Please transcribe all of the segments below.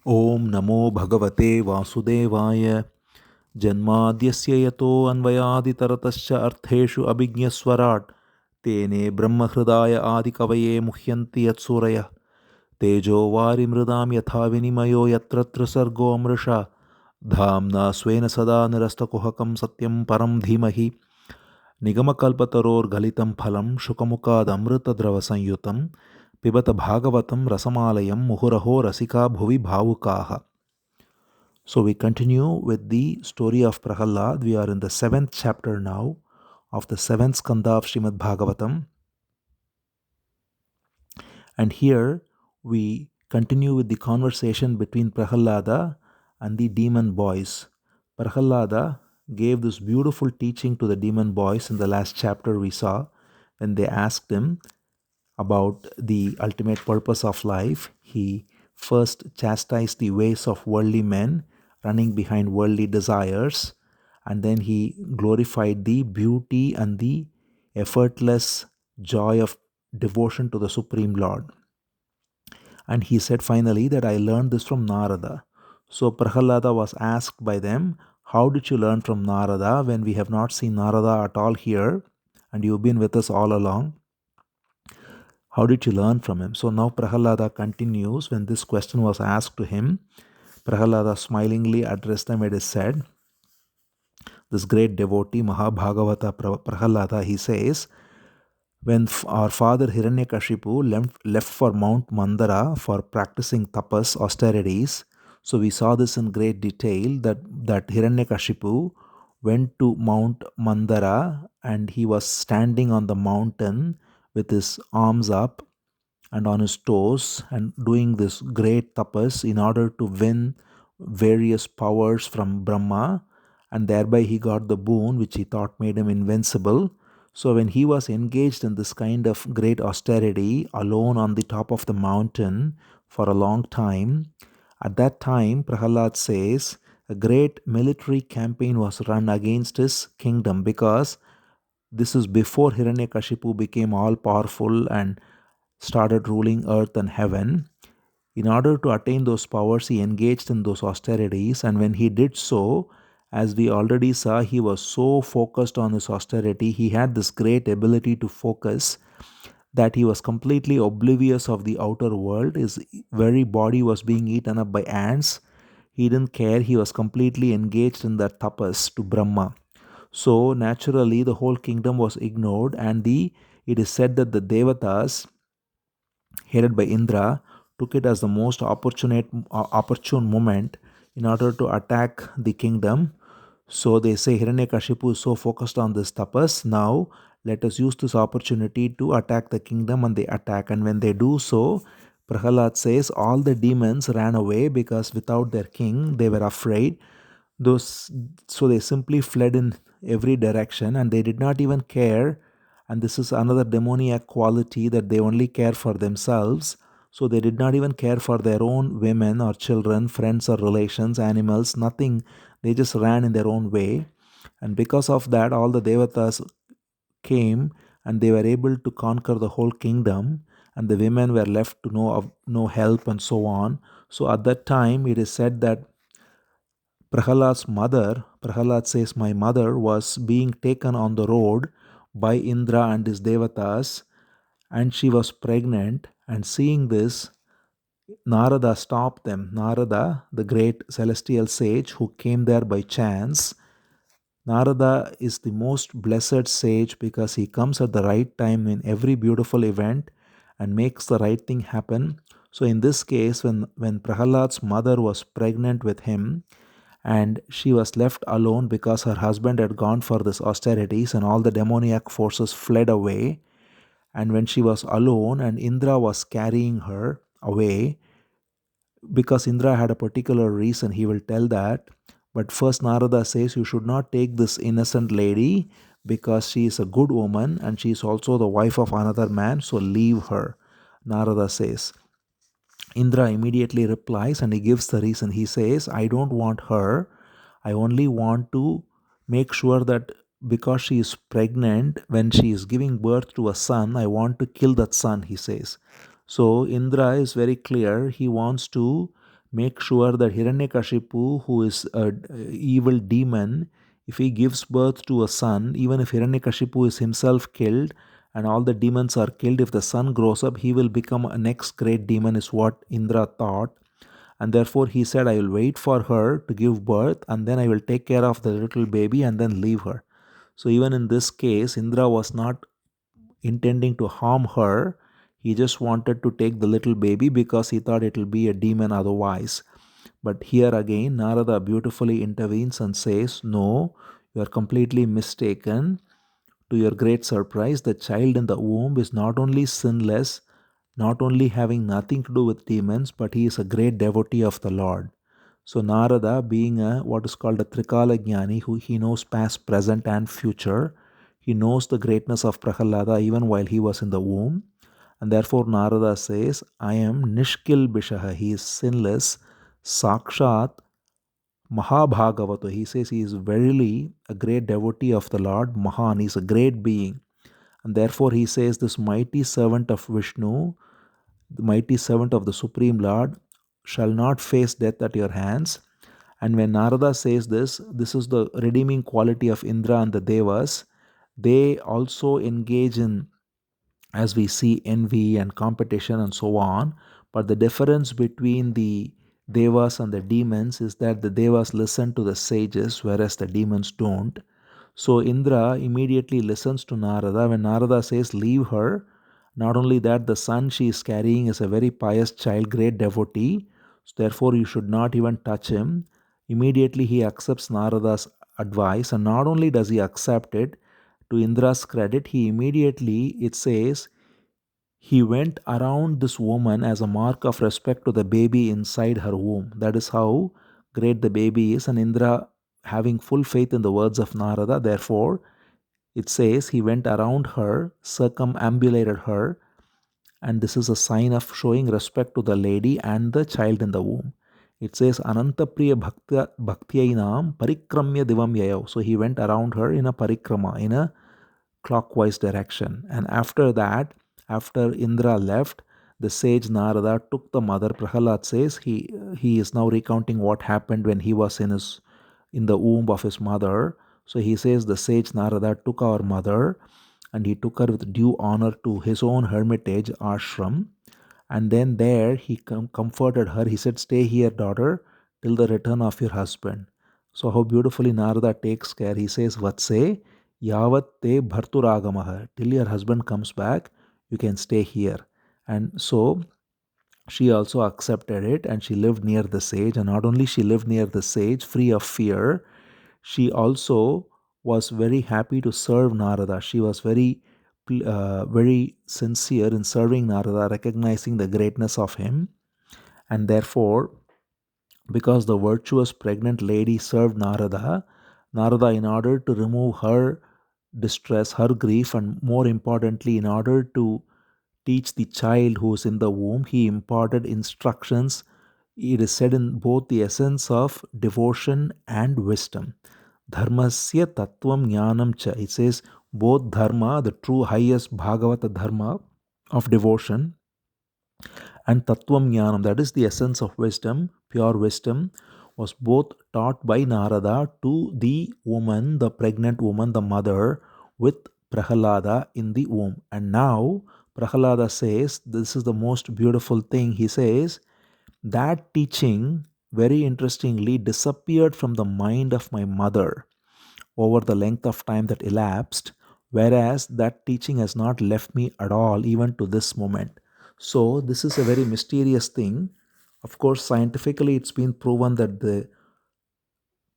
Om Namo Bhagavate Vasudevaya Janmadhyasya Yato Anvayaditaratascha Artheshu Abhignaswarat Tene Brahmahridaya Adikavaye Muhyanti Yatsuraya Tejo Vari Mridam Yatha Vinimayo Yatratra Sargo Amrisha Dhamna Svena Sada Nirastakuhakam Satyam Param Dhimahi Nigamakalpataror Galitam Phalam Shukamukad Amrita Drava Sanyutam Pibata Bhagavatam Rasamalayam Muhuraho Rasika Bhuvi Bhavukaha. So we continue with the story of Prahlad. We are in the 7th chapter now of the 7th Skandha of Srimad Bhagavatam. And here we continue with the conversation between Prahlada and the demon boys. Prahlada gave this beautiful teaching to the demon boys in the last chapter we saw when they asked him about the ultimate purpose of life. He first chastised the ways of worldly men running behind worldly desires, and then he glorified the beauty and the effortless joy of devotion to the Supreme Lord. And he said finally that I learned this from Narada. So Prahlada was asked by them, how did you learn from Narada when we have not seen Narada at all here and you've been with us all along? How did you learn from him? So now Prahlada continues. When this question was asked to him, Prahlada smilingly addressed them and said, this great devotee, Mahabhagavata Prahlada, he says, when our father Hiranyakashipu left for Mount Mandara for practicing tapas, austerities, so we saw this in great detail that Hiranyakashipu went to Mount Mandara and he was standing on the mountain with his arms up and on his toes and doing this great tapas in order to win various powers from Brahma, and thereby he got the boon which he thought made him invincible. So when he was engaged in this kind of great austerity alone on the top of the mountain for a long time, at that time Prahlad says a great military campaign was run against his kingdom, because this is before Hiranyakashipu became all powerful and started ruling earth and heaven. In order to attain those powers, he engaged in those austerities, and when he did so, as we already saw, he was so focused on his austerity, he had this great ability to focus that he was completely oblivious of the outer world. His very body was being eaten up by ants. He didn't care, he was completely engaged in that tapas to Brahma. So naturally, the whole kingdom was ignored, and it is said that the Devatas, headed by Indra, took it as the most opportune moment in order to attack the kingdom. So they say Hiranyakashipu is so focused on this tapas. Now let us use this opportunity to attack the kingdom, and they attack. And when they do so, Prahlad says all the demons ran away because without their king they were afraid. So they simply fled in every direction and they did not even care. And this is another demoniac quality, that they only care for themselves. So they did not even care for their own women or children, friends or relations, animals, nothing. They just ran in their own way. And because of that, all the devatas came and they were able to conquer the whole kingdom, and the women were left to no help and so on. So at that time, it is said that Prahlad's mother, Prahlad says, my mother was being taken on the road by Indra and his devatas, and she was pregnant. And seeing this, Narada stopped them. Narada, the great celestial sage who came there by chance. Narada is the most blessed sage because he comes at the right time in every beautiful event and makes the right thing happen. So in this case, when Prahlad's mother was pregnant with him, and she was left alone because her husband had gone for this austerities and all the demoniac forces fled away, and when she was alone and Indra was carrying her away, because Indra had a particular reason, he will tell that. But first Narada says you should not take this innocent lady because she is a good woman and she is also the wife of another man, so leave her, Narada says. Indra immediately replies and he gives the reason. He says, I don't want her. I only want to make sure that because she is pregnant, when she is giving birth to a son, I want to kill that son, he says. So Indra is very clear. He wants to make sure that Hiranyakashipu, who is an evil demon, if he gives birth to a son, even if Hiranyakashipu is himself killed and all the demons are killed, if the son grows up, he will become a next great demon, is what Indra thought. And therefore he said, I will wait for her to give birth and then I will take care of the little baby and then leave her. So even in this case, Indra was not intending to harm her. He just wanted to take the little baby because he thought it will be a demon otherwise. But here again, Narada beautifully intervenes and says, no, you are completely mistaken. To your great surprise, the child in the womb is not only sinless, not only having nothing to do with demons, but he is a great devotee of the Lord. So Narada, being a what is called a Trikala Jnani, who he knows past, present, and future, he knows the greatness of Prahlada even while he was in the womb. And therefore Narada says, I am Nishkil Bishaha, he is sinless, Sakshat Mahabhagavata. He says he is verily a great devotee of the Lord, Mahan, he is a great being. And therefore he says, this mighty servant of Vishnu, the mighty servant of the Supreme Lord, shall not face death at your hands. And when Narada says this is the redeeming quality of Indra and the Devas. They also engage in, as we see, envy and competition and so on. But the difference between the Devas and the demons is that the Devas listen to the sages, whereas the demons don't. So Indra immediately listens to Narada. When Narada says, leave her, not only that, the son she is carrying is a very pious child, great devotee. So therefore, you should not even touch him. Immediately he accepts Narada's advice, and not only does he accept it, to Indra's credit, he immediately, it says, he went around this woman as a mark of respect to the baby inside her womb. That is how great the baby is. And Indra, having full faith in the words of Narada, therefore, it says he went around her, circumambulated her, and this is a sign of showing respect to the lady and the child in the womb. It says Anantapriya Bhaktiyainam Parikramya Divam Yayav. So he went around her in a parikrama, in a clockwise direction. And after that, after Indra left, the sage Narada took the mother. Prahlad says he is now recounting what happened when he was in the womb of his mother. So he says the sage Narada took our mother and he took her with due honor to his own hermitage, Ashram. And then there he comforted her. He said, stay here, daughter, till the return of your husband. So how beautifully Narada takes care. He says, Vatse, yavat te bharturagamaha. Till your husband comes back, you can stay here. And so she also accepted it and she lived near the sage. And not only she lived near the sage, free of fear, she also was very happy to serve Narada. She was very sincere in serving Narada, recognizing the greatness of him. And therefore, because the virtuous pregnant lady served Narada, Narada, in order to remove her distress, her grief, and more importantly, in order to teach the child who is in the womb, he imparted instructions. It is said in both the essence of devotion and wisdom. Dharmasya tattvam jnanam cha. It says both dharma, the true highest Bhagavata dharma of devotion, and tattvam jnanam, that is the essence of wisdom, pure wisdom, was both taught by Narada to the woman, the pregnant woman, the mother, with Prahlada in the womb. And now Prahlada says, this is the most beautiful thing. He says, that teaching, very interestingly, disappeared from the mind of my mother over the length of time that elapsed, whereas that teaching has not left me at all, even to this moment. So, this is a very mysterious thing. Of course, scientifically, it's been proven that the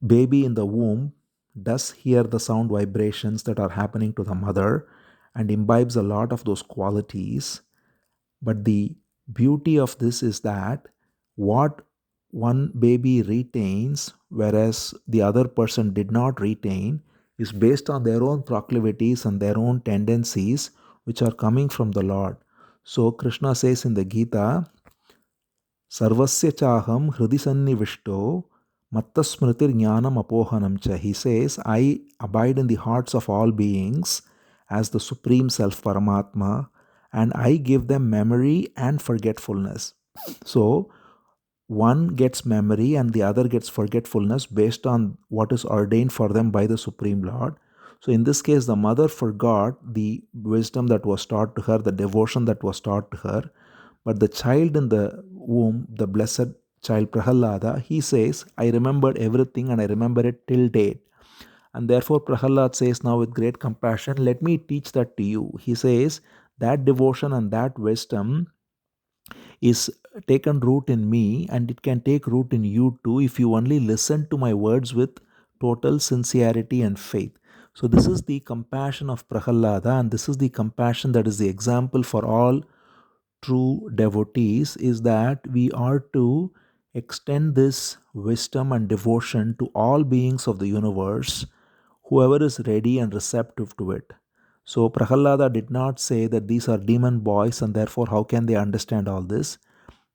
baby in the womb does hear the sound vibrations that are happening to the mother and imbibes a lot of those qualities. But the beauty of this is that what one baby retains, whereas the other person did not retain, is based on their own proclivities and their own tendencies, which are coming from the Lord. So Krishna says in the Gita, Sarvasya chaham hridi sannivishto mattasmritir jnanam apohanam cha. He says, I abide in the hearts of all beings as the Supreme Self Paramatma, and I give them memory and forgetfulness. So, one gets memory and the other gets forgetfulness based on what is ordained for them by the Supreme Lord. So in this case, the mother forgot the wisdom that was taught to her, the devotion that was taught to her. But the child in the womb, the blessed child Prahlada, he says, I remembered everything and I remember it till date. And therefore, Prahlad says now with great compassion, let me teach that to you. He says, that devotion and that wisdom is taken root in me, and it can take root in you too if you only listen to my words with total sincerity and faith. So, this is the compassion of Prahlada, and this is the compassion that is the example for all true devotees, is that we are to extend this wisdom and devotion to all beings of the universe, whoever is ready and receptive to it. So Prahlada did not say that these are demon boys and therefore how can they understand all this,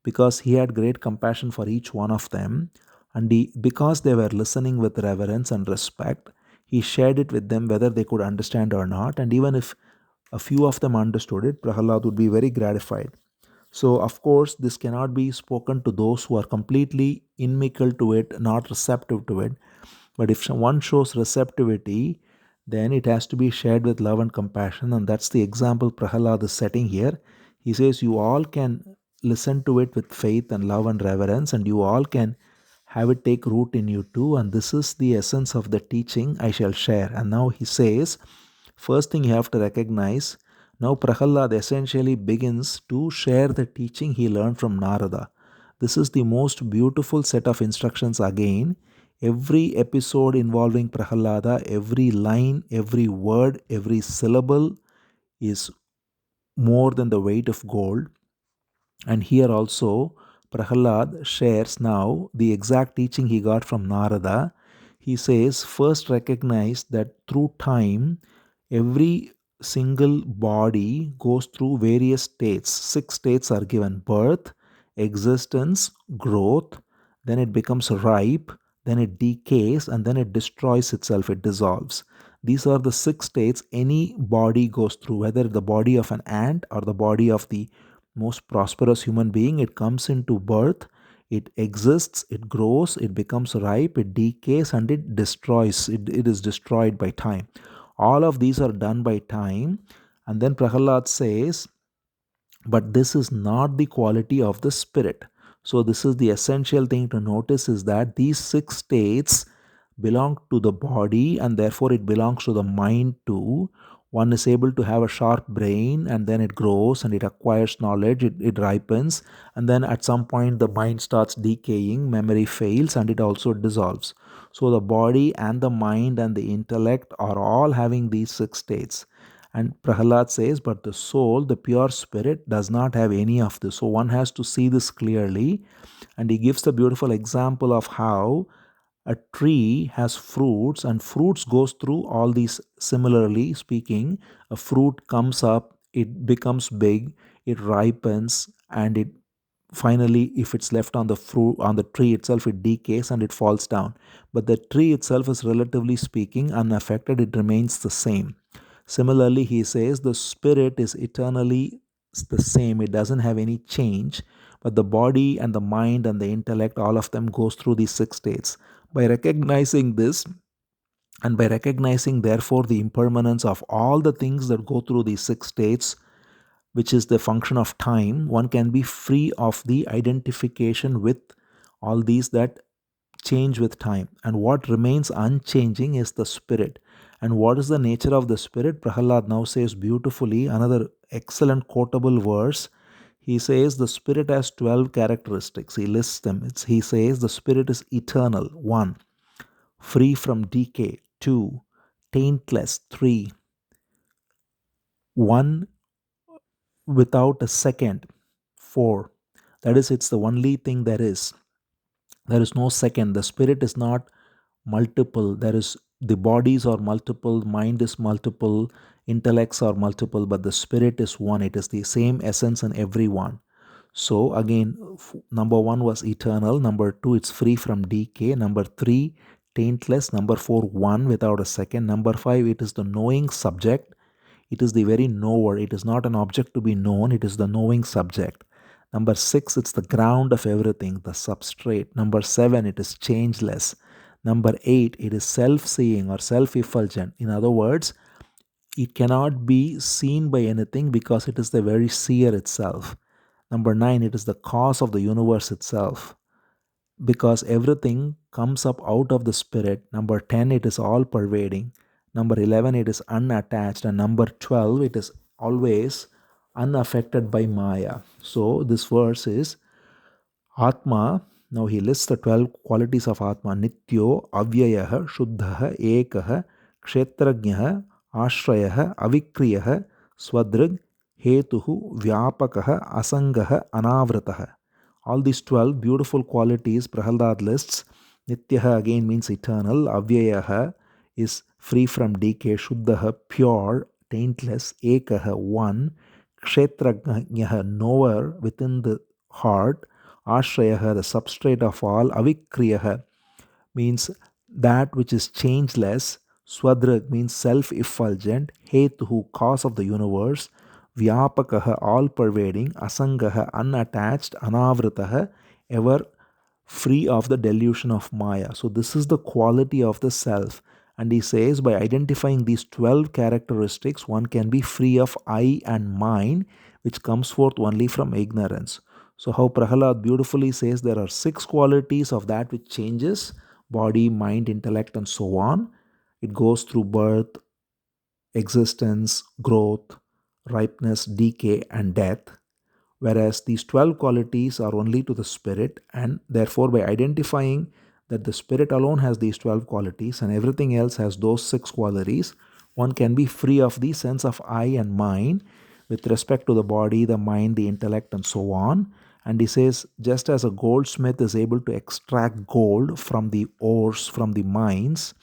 because he had great compassion for each one of them, and because they were listening with reverence and respect, he shared it with them whether they could understand or not, and even if a few of them understood it, Prahlad would be very gratified. So, of course, this cannot be spoken to those who are completely inimical to it, not receptive to it. But if one shows receptivity, then it has to be shared with love and compassion. And that's the example Prahlad is setting here. He says, you all can listen to it with faith and love and reverence, and you all can have it take root in you too. And this is the essence of the teaching I shall share. And now he says, first thing you have to recognize, now Prahlad essentially begins to share the teaching he learned from Narada. This is the most beautiful set of instructions again. Every episode involving Prahlada, every line, every word, every syllable is more than the weight of gold. And here also, Prahlad shares now the exact teaching he got from Narada. He says, first recognize that through time, every single body goes through various states. 6 states are given: birth, existence, growth, then it becomes ripe, then it decays, and then it destroys itself, it dissolves. These are the 6 states any body goes through, whether the body of an ant or the body of the most prosperous human being. It comes into birth, it exists, it grows, it becomes ripe, it decays, and it destroys. It is destroyed by time. All of these are done by time. And then Prahlad says, but this is not the quality of the spirit. So this is the essential thing to notice, is that these 6 states belong to the body and therefore it belongs to the mind too. One is able to have a sharp brain and then it grows and it acquires knowledge, it ripens, and then at some point the mind starts decaying, memory fails, and it also dissolves. So the body and the mind and the intellect are all having these 6 states. And Prahlad says, but the soul, the pure spirit, does not have any of this. So one has to see this clearly. And he gives the beautiful example of how a tree has fruits, and fruits goes through all these. Similarly speaking, a fruit comes up, it becomes big, it ripens, and it finally, if it's left on the fruit, on the tree itself, it decays and it falls down. But the tree itself is, relatively speaking, unaffected, it remains the same. Similarly, he says the spirit is eternally the same, it doesn't have any change, but the body and the mind and the intellect, all of them goes through these 6 states. By recognizing this, and by recognizing therefore the impermanence of all the things that go through these 6 states, which is the function of time, one can be free of the identification with all these that change with time. And what remains unchanging is the spirit. And what is the nature of the spirit? Prahlad now says beautifully, another excellent quotable verse. He says the spirit has 12 characteristics. He lists them. He says the spirit is eternal, 1, free from decay, 2, taintless, 3, 1 without a second, 4. That is, it's the only thing there is. There is no second. The spirit is not multiple. There is, the bodies are multiple, mind is multiple, intellects are multiple, but the spirit is one. It is the same essence in everyone. So again, number 1 was eternal. Number 2, it's free from decay. Number 3, taintless. Number 4, one without a second. Number 5, it is the knowing subject. It is the very knower. It is not an object to be known. It is the knowing subject. Number 6, it's the ground of everything, the substrate. Number 7, it is changeless. Number 8, it is self-seeing or self-effulgent. In other words, it cannot be seen by anything because it is the very seer itself. Number 9, it is the cause of the universe itself because everything comes up out of the spirit. Number 10, it is all pervading. Number 11, it is unattached. And number 12, it is always unaffected by Maya. So this verse is Atma. Now he lists the 12 qualities of Atma. Nityo, Avyayah, Shuddhah, Ekah, Kshetrajnah, Ashrayah, Avikriyah, Swadrig, Hetuhu, Vyapakah, Asangah, Anavratah. All these 12 beautiful qualities Prahlad lists. Nityaha again means eternal. Avyayaha is free from decay. Shuddhaha, pure, taintless. Ekaha, one. Kshetrajnyaha, knower within the heart. Ashrayaha, the substrate of all. Avikriyaha means that which is changeless. Swadrug means self-effulgent. Hetuhu, cause of the universe. Vyapakaha, all-pervading. Asangaha, unattached. Anavrataha, ever free of the delusion of Maya. So this is the quality of the self. And he says by identifying these 12 characteristics, one can be free of I and mine, which comes forth only from ignorance. So how Prahlad beautifully says there are 6 qualities of that which changes: body, mind, intellect, and so on. It goes through birth, existence, growth, ripeness, decay, and death. Whereas these 12 qualities are only to the spirit, and therefore by identifying that the spirit alone has these 12 qualities and everything else has those 6 qualities, one can be free of the sense of I and mine with respect to the body, the mind, the intellect, and so on. And he says, just as a goldsmith is able to extract gold from the ores, from the mines,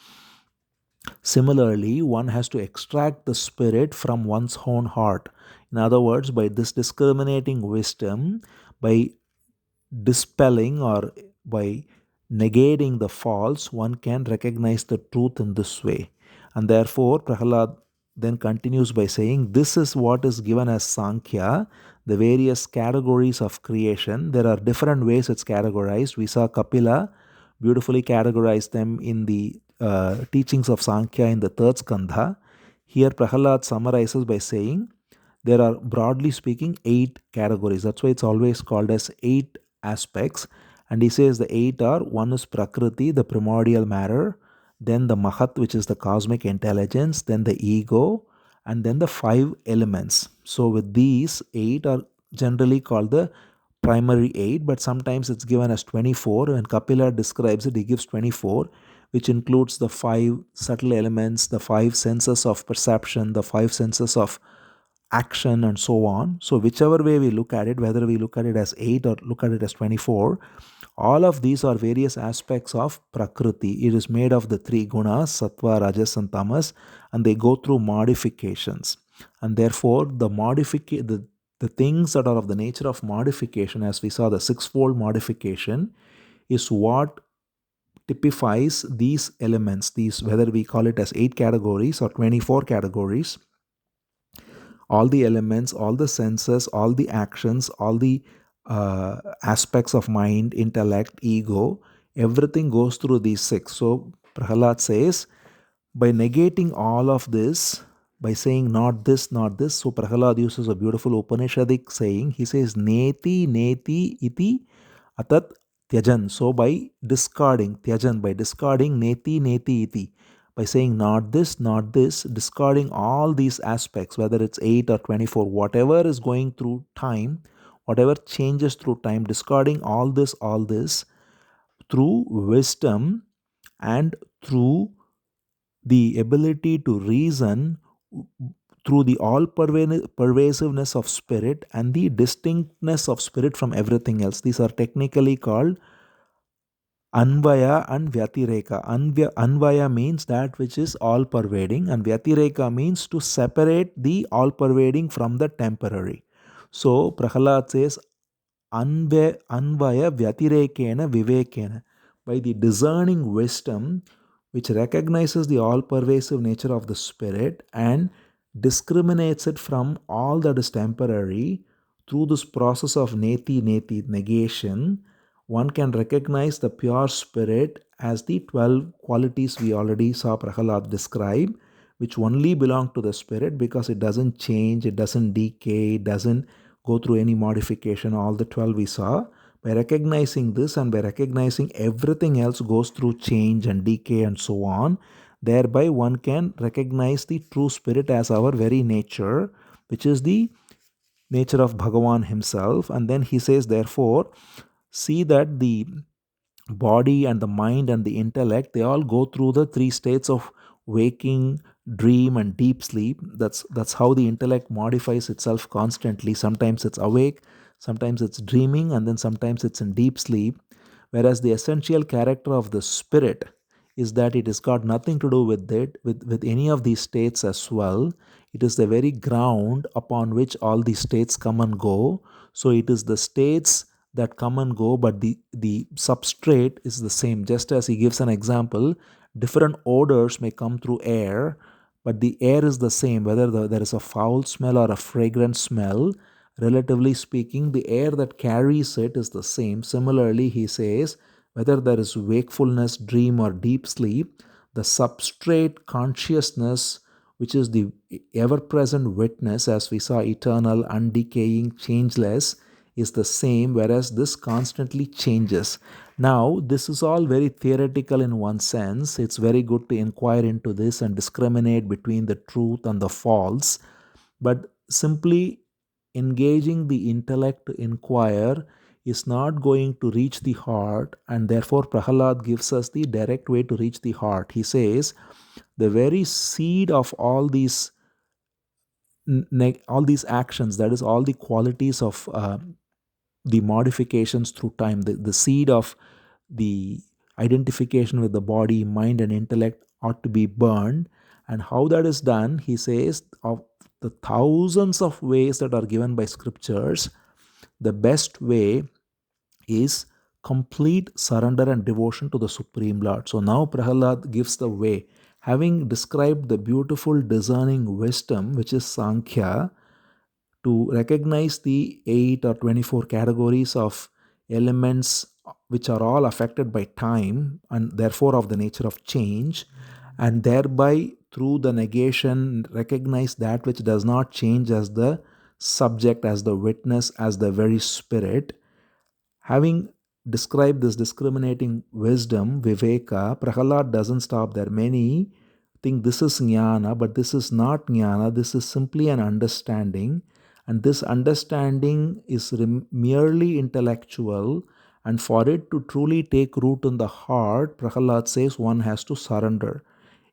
similarly, one has to extract the spirit from one's own heart. In other words, by this discriminating wisdom, by dispelling or by negating the false, one can recognize the truth in this way. And therefore, Prahlad then continues by saying, this is what is given as Sankhya, the various categories of creation. There are different ways it's categorized. We saw Kapila beautifully categorize them in the teachings of Sankhya in the third Skandha. Here, Prahlad summarizes by saying, there are, broadly speaking, 8 categories. That's why it's always called as 8 aspects. And he says the 8 are: one is Prakriti, the primordial matter, then the Mahat, which is the cosmic intelligence, then the ego, and then the 5 elements. So with these, 8 are generally called the primary 8, but sometimes it's given as 24. When Kapila describes it, he gives 24, which includes the 5 subtle elements, the 5 senses of perception, the 5 senses of action, and so on. So whichever way we look at it, whether we look at it as 8 or look at it as 24, all of these are various aspects of Prakriti. It is made of the 3 gunas, Sattva, Rajas, and Tamas, and they go through modifications. And therefore, the things that are of the nature of modification, as we saw, the 6-fold modification, is what typifies these elements, these, whether we call it as 8 categories or 24 categories. All the elements, all the senses, all the actions, all the aspects of mind, intellect, ego, everything goes through these 6. So Prahlad says, by negating all of this, by saying not this, not this, so Prahlad uses a beautiful Upanishadic saying. He says, Neti, Neti, Iti, Atat, Tyajan. So by discarding, Tyajan, by discarding Neti, Neti, Iti, by saying not this, discarding all these aspects, whether it's 8 or 24, whatever is going through time, whatever changes through time, discarding all this through wisdom and through the ability to reason, through the all-pervasiveness of spirit and the distinctness of spirit from everything else. These are technically called Anvaya and Vyatireka. Anvaya means that which is all-pervading, and Vyatireka means to separate the all-pervading from the temporary. So Prahlad says, Anvaya Vyatirekena Vivekena. By the discerning wisdom which recognizes the all-pervasive nature of the spirit and discriminates it from all that is temporary, through this process of neti negation, one can recognize the pure spirit as the 12 qualities we already saw Prahlad describe, which only belong to the spirit because it doesn't change, it doesn't decay, it doesn't go through any modification, all the 12 we saw. By recognizing this and by recognizing everything else goes through change and decay and so on, thereby one can recognize the true spirit as our very nature, which is the nature of Bhagavan himself. And then he says, therefore, see that the body and the mind and the intellect, they all go through the three states of waking, dream, and deep sleep. That's how the intellect modifies itself constantly. Sometimes it's awake, sometimes it's dreaming, and then sometimes it's in deep sleep. Whereas the essential character of the spirit is that it has got nothing to do with with any of these states as well. It is the very ground upon which all these states come and go. So it is the states that come and go, but the substrate is the same. Just as he gives an example, different odors may come through air, but the air is the same, whether there is a foul smell or a fragrant smell. Relatively speaking, the air that carries it is the same. Similarly, he says, whether there is wakefulness, dream, or deep sleep, the substrate consciousness, which is the ever present witness, as we saw, eternal, undecaying, changeless, is the same, whereas this constantly changes. Now, this is all very theoretical in one sense. It's very good to inquire into this and discriminate between the truth and the false. But simply engaging the intellect to inquire is not going to reach the heart, and therefore Prahlad gives us the direct way to reach the heart. He says, the very seed of all these actions, that is all the qualities of the modifications through time, the seed of the identification with the body, mind, and intellect ought to be burned. And how that is done, he says, of the thousands of ways that are given by scriptures, the best way is complete surrender and devotion to the Supreme Lord. So now Prahlad gives the way. Having described the beautiful discerning wisdom, which is Sankhya, to recognize the 8 or 24 categories of elements which are all affected by time and therefore of the nature of change, and thereby through the negation recognize that which does not change as the subject, as the witness, as the very spirit. Having described this discriminating wisdom, Viveka, Prahlad doesn't stop there. Many think this is jnana, but this is not jnana. This is simply an understanding. And this understanding is merely intellectual. And for it to truly take root in the heart, Prahlad says one has to surrender.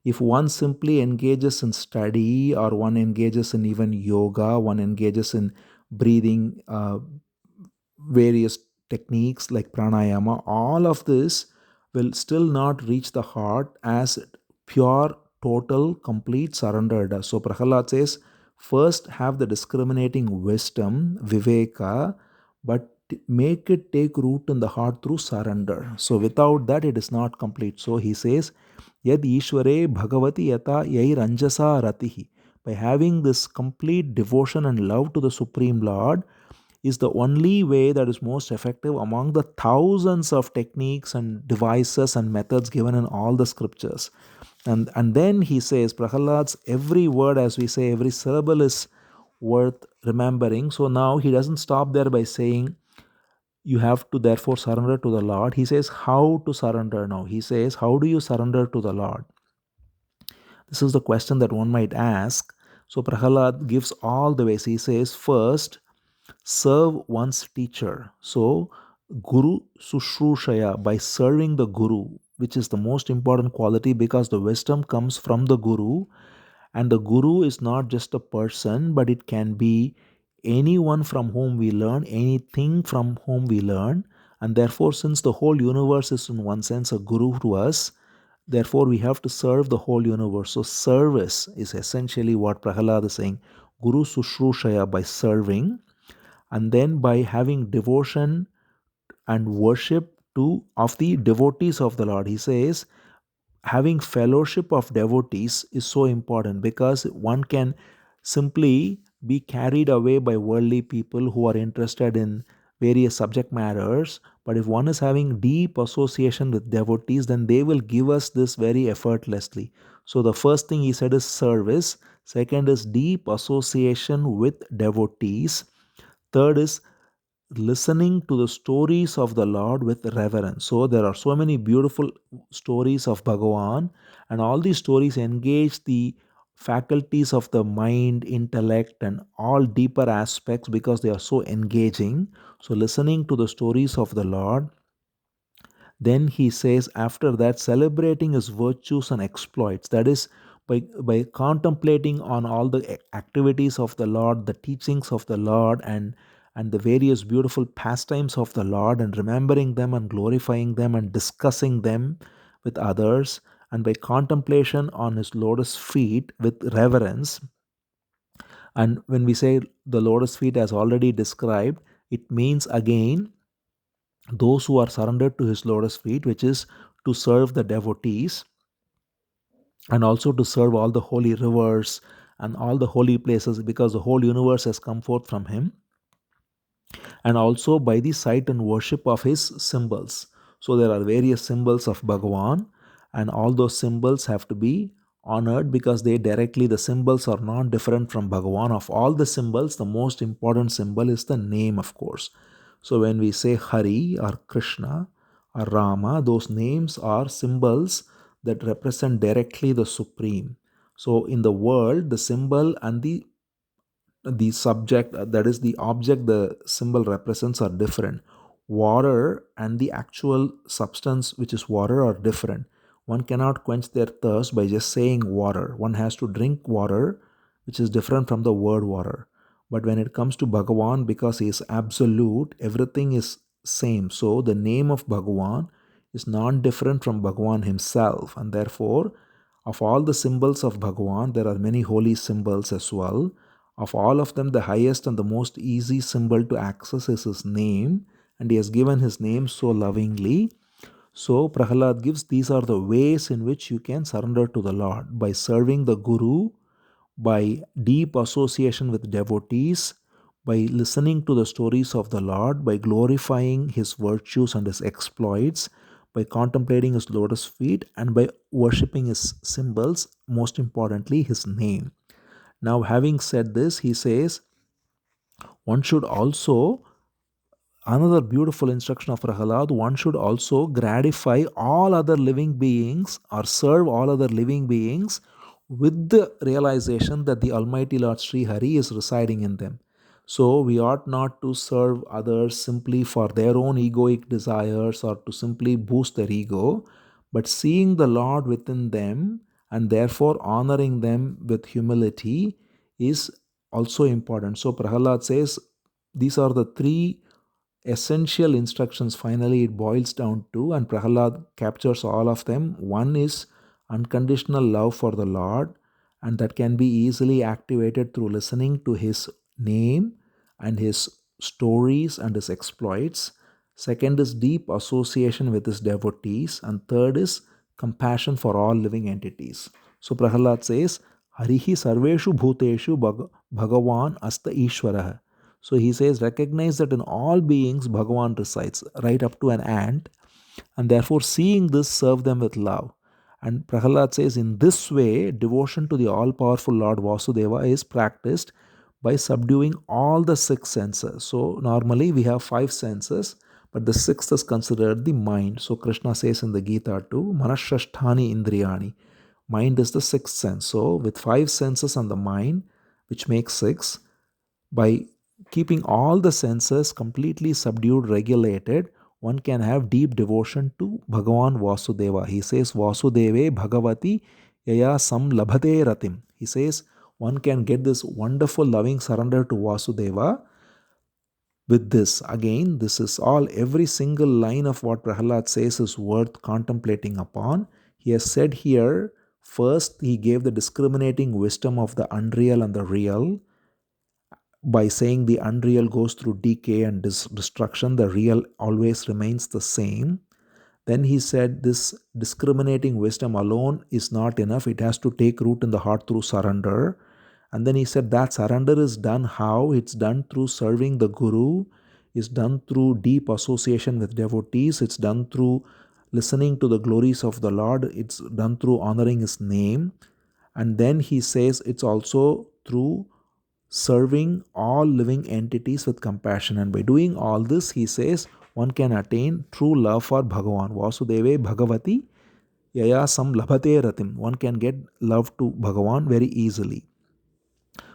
If one simply engages in study, or one engages in even yoga, one engages in breathing, various techniques like pranayama, all of this will still not reach the heart as pure, total, complete surrender does. So Prahlad says, first have the discriminating wisdom, viveka, but make it take root in the heart through surrender. So without that, it is not complete. So he says, Yad Ishware Bhagavati Yata Yai Ranjasa Ratihi. By having this complete devotion and love to the Supreme Lord, is the only way that is most effective among the thousands of techniques and devices and methods given in all the scriptures. And then he says, Prahlad's every word, as we say, every syllable is worth remembering. So now he doesn't stop there by saying, you have to therefore surrender to the Lord. He says, how to surrender now? He says, how do you surrender to the Lord? This is the question that one might ask. So Prahlad gives all the ways. He says, first, serve one's teacher. So, Guru Sushrushaya, by serving the Guru, which is the most important quality because the wisdom comes from the Guru, and the Guru is not just a person, but it can be anyone from whom we learn, anything from whom we learn. And therefore, since the whole universe is in one sense a Guru to us, therefore we have to serve the whole universe. So, service is essentially what Prahlad is saying. Guru Sushrushaya, by serving, and then by having devotion and worship to of the devotees of the Lord. He says having fellowship of devotees is so important because one can simply be carried away by worldly people who are interested in various subject matters. But if one is having deep association with devotees, then they will give us this very effortlessly. So the first thing he said is service. Second is deep association with devotees. Third is listening to the stories of the Lord with reverence. So there are so many beautiful stories of Bhagavan, and all these stories engage the faculties of the mind, intellect, and all deeper aspects because they are so engaging. So listening to the stories of the Lord, then he says, after that, celebrating his virtues and exploits. That is, by contemplating on all the activities of the Lord, the teachings of the Lord, and the various beautiful pastimes of the Lord, and remembering them and glorifying them and discussing them with others, and by contemplation on his lotus feet with reverence. And when we say the lotus feet as already described, it means again those who are surrendered to his lotus feet, which is to serve the devotees and also to serve all the holy rivers and all the holy places, because the whole universe has come forth from him, and also by the sight and worship of his symbols. So there are various symbols of Bhagavan, and all those symbols have to be honored because the symbols are not different from Bhagavan. Of all the symbols, the most important symbol is the name, of course. So when we say Hari or Krishna or Rama, those names are symbols that represent directly the Supreme. So in the world, the symbol and the subject, that is the object the symbol represents, are different. Water and the actual substance, which is water, are different. One cannot quench their thirst by just saying water. One has to drink water, which is different from the word water. But when it comes to Bhagavan, because he is absolute, everything is same. So the name of Bhagavan is not different from Bhagavan himself, and therefore of all the symbols of Bhagavan, there are many holy symbols as well. Of all of them, the highest and the most easy symbol to access is his name, and he has given his name so lovingly. So Prahlad gives these are the ways in which you can surrender to the Lord: by serving the Guru, by deep association with devotees, by listening to the stories of the Lord, by glorifying his virtues and his exploits, by contemplating his lotus feet, and by worshipping his symbols, most importantly, his name. Now, having said this, he says one should also, another beautiful instruction of Prahlad, one should also gratify all other living beings or serve all other living beings with the realization that the Almighty Lord Sri Hari is residing in them. So we ought not to serve others simply for their own egoic desires or to simply boost their ego, but seeing the Lord within them and therefore honoring them with humility is also important. So Prahlad says these are the three essential instructions. Finally it boils down to, and Prahlad captures all of them. One is unconditional love for the Lord, and that can be easily activated through listening to his name and his stories and his exploits. Second is deep association with his devotees, and third is compassion for all living entities. So Prahlad says, Harihi sarveshu bhuteshu bhagavan asta ishwarah. So he says, recognize that in all beings Bhagavan resides, right up to an ant, and therefore seeing this, serve them with love. And Prahlad says, in this way, devotion to the all-powerful Lord Vasudeva is practiced by subduing all the six senses. So normally we have five senses, but the sixth is considered the mind. So Krishna says in the Gita too, Manashasthani Indriyani. Mind is the sixth sense. So with five senses on the mind, which makes six, by keeping all the senses completely subdued, regulated, one can have deep devotion to Bhagavan Vasudeva. He says, Vasudeve Bhagavati Yaya Sam Labhate Ratim. He says, one can get this wonderful loving surrender to Vasudeva with this. Again, this is all, every single line of what Prahlad says is worth contemplating upon. He has said here, first, he gave the discriminating wisdom of the unreal and the real. By saying the unreal goes through decay and destruction, the real always remains the same. Then he said this discriminating wisdom alone is not enough. It has to take root in the heart through surrender. And then he said that surrender is done how? It's done through serving the Guru, it's done through deep association with devotees, it's done through listening to the glories of the Lord, it's done through honoring His name. And then he says it's also through serving all living entities with compassion. And by doing all this, he says one can attain true love for Bhagavan. Vasudeve Bhagavati Yaya Sam Labhate Ratim. One can get love to Bhagavan very easily.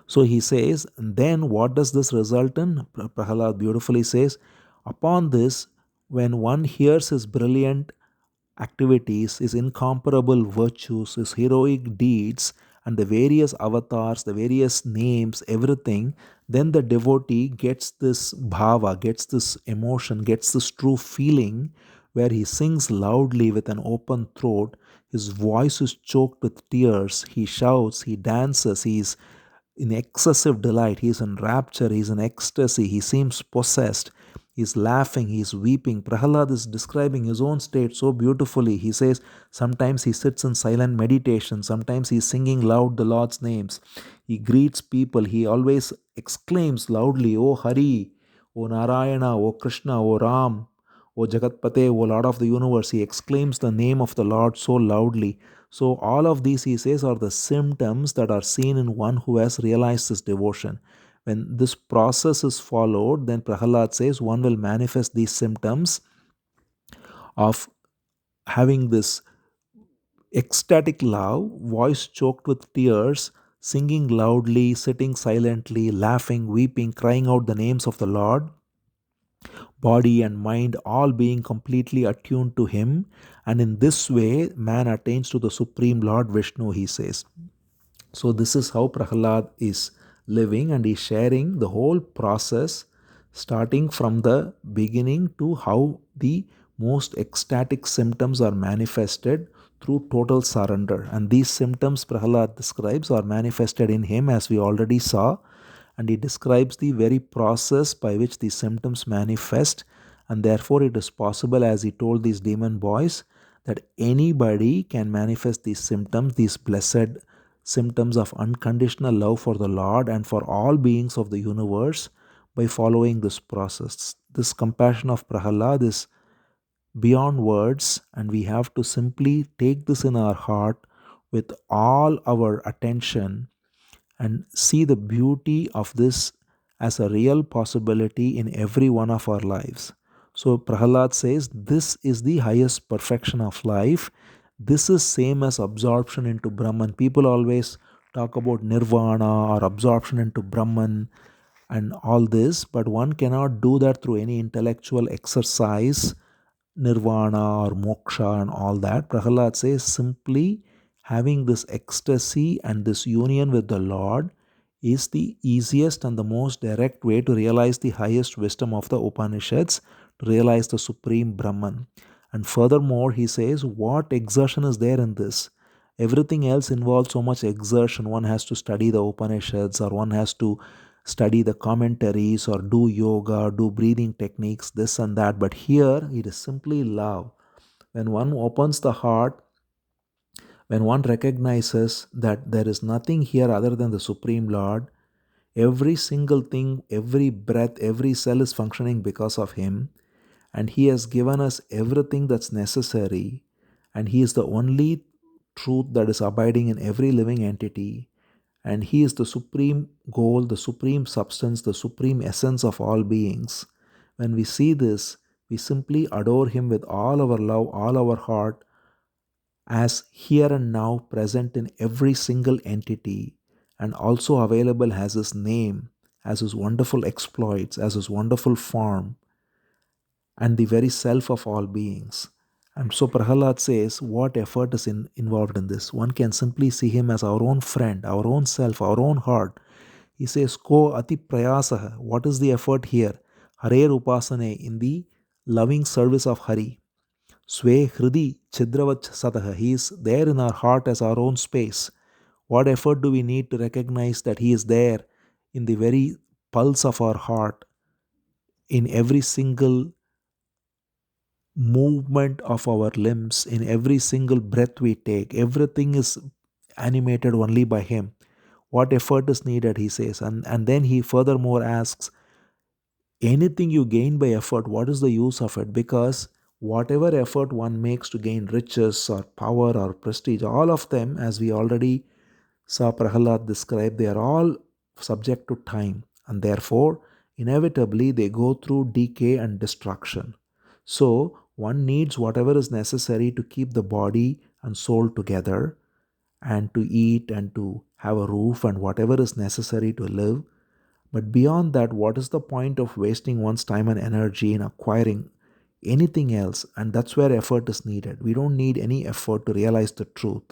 So he says, then what does this result in? Prahlad beautifully says, upon this, when one hears his brilliant activities, his incomparable virtues, his heroic deeds, and the various avatars, the various names, everything, then the devotee gets this bhava, gets this emotion, gets this true feeling where he sings loudly with an open throat. His voice is choked with tears. He shouts, he dances, he is in excessive delight, he is in rapture, he is in ecstasy, he seems possessed, he is laughing, he is weeping. Prahlad is describing his own state so beautifully. He says sometimes he sits in silent meditation, sometimes he is singing loud the Lord's names, he greets people, he always exclaims loudly, O Hari, O Narayana, O Krishna, O Ram, O Jagatpate, O Lord of the universe. He exclaims the name of the Lord so loudly. So, all of these, he says, are the symptoms that are seen in one who has realized this devotion. When this process is followed, then Prahlad says one will manifest these symptoms of having this ecstatic love, voice choked with tears, singing loudly, sitting silently, laughing, weeping, crying out the names of the Lord, body and mind all being completely attuned to Him. And in this way, man attains to the Supreme Lord Vishnu, he says. So, this is how Prahlad is living, and he's sharing the whole process starting from the beginning to how the most ecstatic symptoms are manifested through total surrender. And these symptoms Prahlad describes are manifested in him, as we already saw, and he describes the very process by which these symptoms manifest. And therefore, it is possible, as he told these demon boys, that anybody can manifest these symptoms, these blessed symptoms of unconditional love for the Lord and for all beings of the universe, by following this process. This compassion of Prahlad is beyond words, and we have to simply take this in our heart with all our attention and see the beauty of this as a real possibility in every one of our lives. So Prahlad says this is the highest perfection of life. This is same as absorption into Brahman. People always talk about nirvana or absorption into Brahman and all this, but one cannot do that through any intellectual exercise, nirvana or moksha and all that. Prahlad says simply having this ecstasy and this union with the Lord is the easiest and the most direct way to realize the highest wisdom of the Upanishads, to realize the supreme Brahman. And furthermore, he says, what exertion is there in this? Everything else involves so much exertion. One has to study the Upanishads, or one has to study the commentaries, or do yoga, do breathing techniques, this and that. But here it is simply love. When one opens the heart, when one recognizes that there is nothing here other than the Supreme Lord, every single thing, every breath, every cell is functioning because of Him, and He has given us everything that's necessary, and He is the only truth that is abiding in every living entity, and He is the supreme goal, the supreme substance, the supreme essence of all beings. When we see this, we simply adore Him with all our love, all our heart, as here and now present in every single entity, and also available as His name, as His wonderful exploits, as His wonderful form, and the very self of all beings. And so Prahlad says, what effort is involved in this? One can simply see Him as our own friend, our own self, our own heart. He says, Ko ati prayasaha. What is the effort here? Hare upasane, in the loving service of Hari. Swe hridi chidravat sataha. He is there in our heart as our own space. What effort do we need to recognize that He is there in the very pulse of our heart, in every single movement of our limbs, in every single breath we take? Everything is animated only by Him. What effort is needed, he says. And then he furthermore asks, anything you gain by effort, what is the use of it? Because whatever effort one makes to gain riches or power or prestige, all of them, as we already saw Prahlad describe, they are all subject to time, and therefore, inevitably, they go through decay and destruction. So, one needs whatever is necessary to keep the body and soul together, and to eat and to have a roof and whatever is necessary to live. But beyond that, what is the point of wasting one's time and energy in acquiring anything else? And that's where effort is needed. We don't need any effort to realize the truth.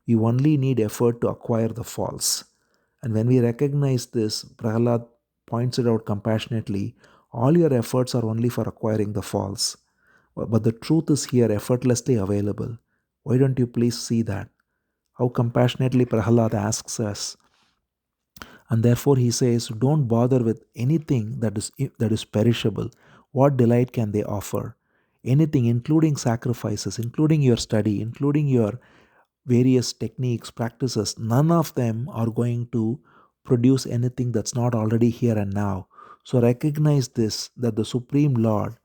We only need effort to acquire the false. And when we recognize this, Prahlad points it out compassionately, all your efforts are only for acquiring the false. But the truth is here effortlessly available. Why don't you please see that? How compassionately Prahlad asks us. And therefore he says, don't bother with anything that is perishable. What delight can they offer? Anything, including sacrifices, including your study, including your various techniques, practices, none of them are going to produce anything that's not already here and now. So recognize this, that the Supreme Lord,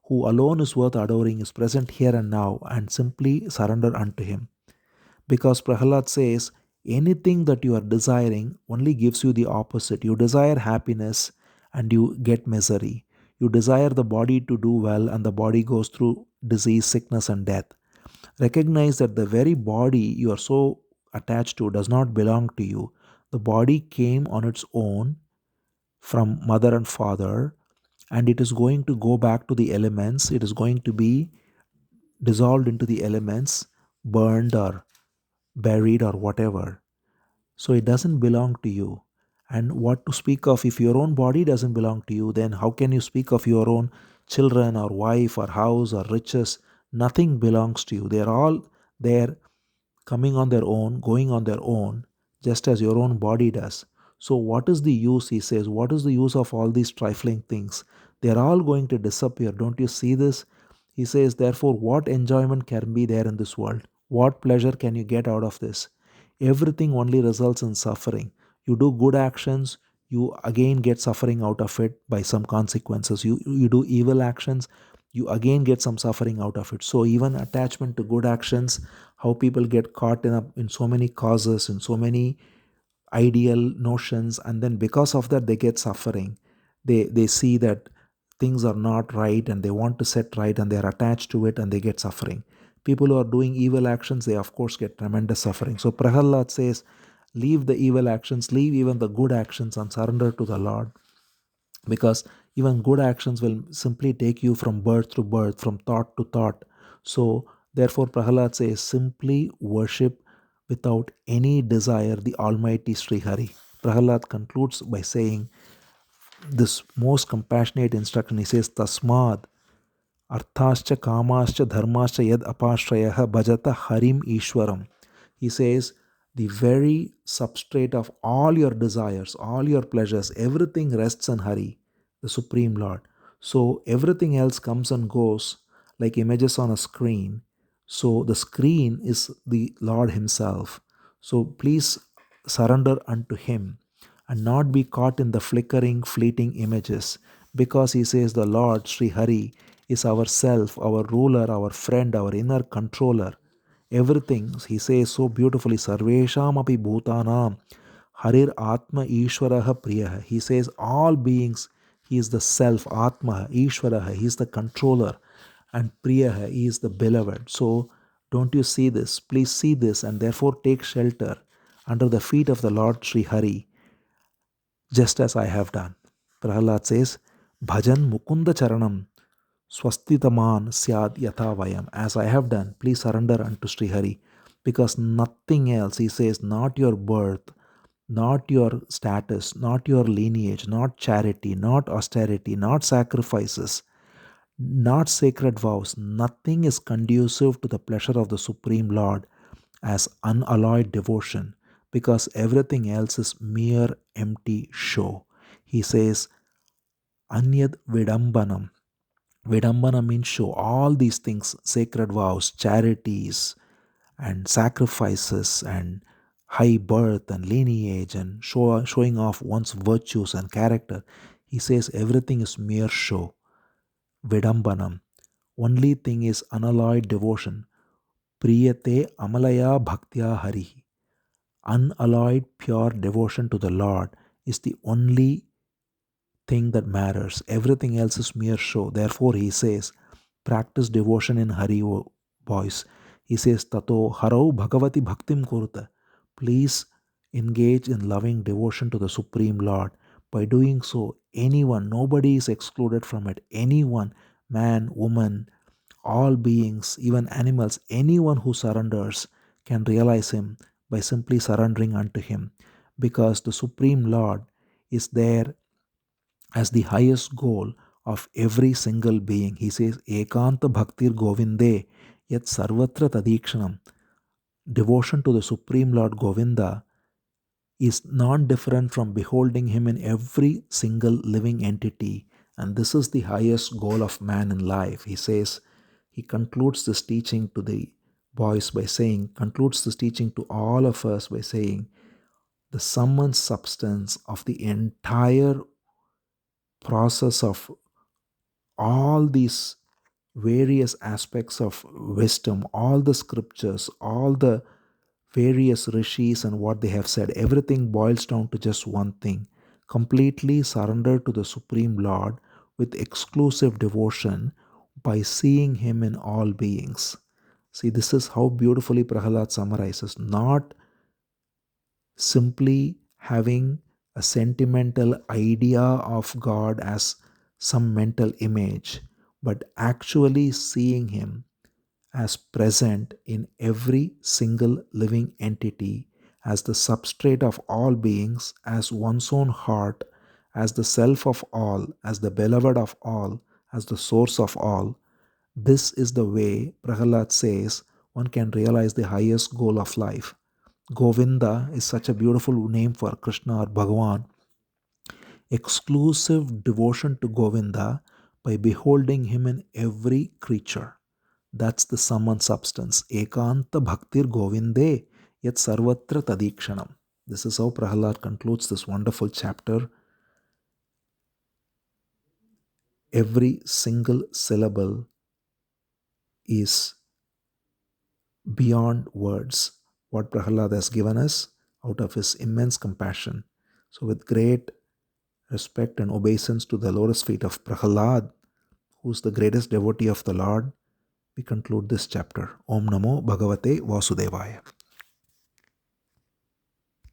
who alone is worth adoring, is present here and now, and simply surrender unto him. Because Prahlad says, anything that you are desiring only gives you the opposite. You desire happiness and you get misery. You desire the body to do well and the body goes through disease, sickness, and death. Recognize that the very body you are so attached to does not belong to you. The body came on its own from mother and father, and it is going to go back to the elements. It is going to be dissolved into the elements, burned or buried or whatever. So it doesn't belong to you. And what to speak of, if your own body doesn't belong to you, then how can you speak of your own children or wife or house or riches? Nothing belongs to you. They're all there, coming on their own, going on their own, just as your own body does. So, what is the use, he says? What is the use of all these trifling things? They're all going to disappear. Don't you see this? He says, therefore, what enjoyment can be there in this world? What pleasure can you get out of this? Everything only results in suffering. You do good actions, you again get suffering out of it by some consequences. You do evil actions, you again get some suffering out of it. So even attachment to good actions, how people get caught in so many causes, in so many ideal notions, and then because of that they get suffering. They see that things are not right and they want to set right and they are attached to it and they get suffering. People who are doing evil actions, they of course get tremendous suffering. So Prahlad says, leave the evil actions, leave even the good actions, and surrender to the Lord, because even good actions will simply take you from birth to birth, from thought to thought. So, therefore, Prahlad says, simply worship without any desire the Almighty Sri Hari. Prahlad concludes by saying this most compassionate instruction. He says, Tasmad arthascha kamascha dharmascha yad apashrayah bhajata harim ishwaram. He says, the very substrate of all your desires, all your pleasures, everything rests in Hari, the Supreme Lord. So everything else comes and goes like images on a screen. So the screen is the Lord Himself. So please surrender unto Him and not be caught in the flickering, fleeting images, because He says the Lord, Sri Hari, is our self, our ruler, our friend, our inner controller. Everything, he says so beautifully, Sarvesham api bhutanam Harir Atma Ishwaraha Priyaha. He says all beings, he is the self, Atma, Ishwaraha, he is the controller, and Priyaha, he is the beloved. So don't you see this? Please see this, and therefore take shelter under the feet of the Lord Sri Hari, just as I have done. Prahlad says, Bhajan Mukunda Charanam Swastitaman Syad Yatha Vayam. As I have done, please surrender unto Sri Hari. Because nothing else, he says, not your birth, not your status, not your lineage, not charity, not austerity, not sacrifices, not sacred vows, nothing is conducive to the pleasure of the Supreme Lord as unalloyed devotion, because everything else is mere empty show. He says, Anyad Vidambanam. Vidambana means show. All these things, sacred vows, charities, and sacrifices, and high birth and lineage and showing off one's virtues and character. He says everything is mere show, vidambanam. Only thing is unalloyed devotion. Priyate amalaya bhaktya harihi. Unalloyed pure devotion to the Lord is the only thing that matters. Everything else is mere show. Therefore, he says, practice devotion in Hari voice. He says, Tato harau bhagavati bhaktim kuruta. Please engage in loving devotion to the Supreme Lord. By doing so, anyone, nobody is excluded from it. Anyone, man, woman, all beings, even animals, anyone who surrenders can realize him by simply surrendering unto him. Because the Supreme Lord is there as the highest goal of every single being. He says, Ekanta Bhaktir Govinde yet Sarvatra Tadikshanam. Devotion to the Supreme Lord Govinda is non different from beholding him in every single living entity. And this is the highest goal of man in life. He says, he concludes this teaching to the boys by saying, concludes this teaching to all of us by saying, the sum and substance of the entire process of all these various aspects of wisdom, all the scriptures, all the various rishis and what they have said, everything boils down to just one thing: completely surrender to the Supreme Lord with exclusive devotion by seeing Him in all beings. See, this is how beautifully Prahlad summarizes. Not simply having a sentimental idea of God as some mental image, but actually seeing Him as present in every single living entity, as the substrate of all beings, as one's own heart, as the self of all, as the beloved of all, as the source of all. This is the way, Prahlad says, one can realize the highest goal of life. Govinda is such a beautiful name for Krishna or Bhagavan. Exclusive devotion to Govinda by beholding him in every creature. That's the sum and substance. Ekanta bhaktir govinde yet sarvatra tadikshanam. This is how Prahlad concludes this wonderful chapter. Every single syllable is beyond words. What Prahlad has given us out of his immense compassion. So with great respect and obeisance to the lotus feet of Prahlad, who is the greatest devotee of the Lord, we conclude this chapter. Om Namo Bhagavate Vasudevaya.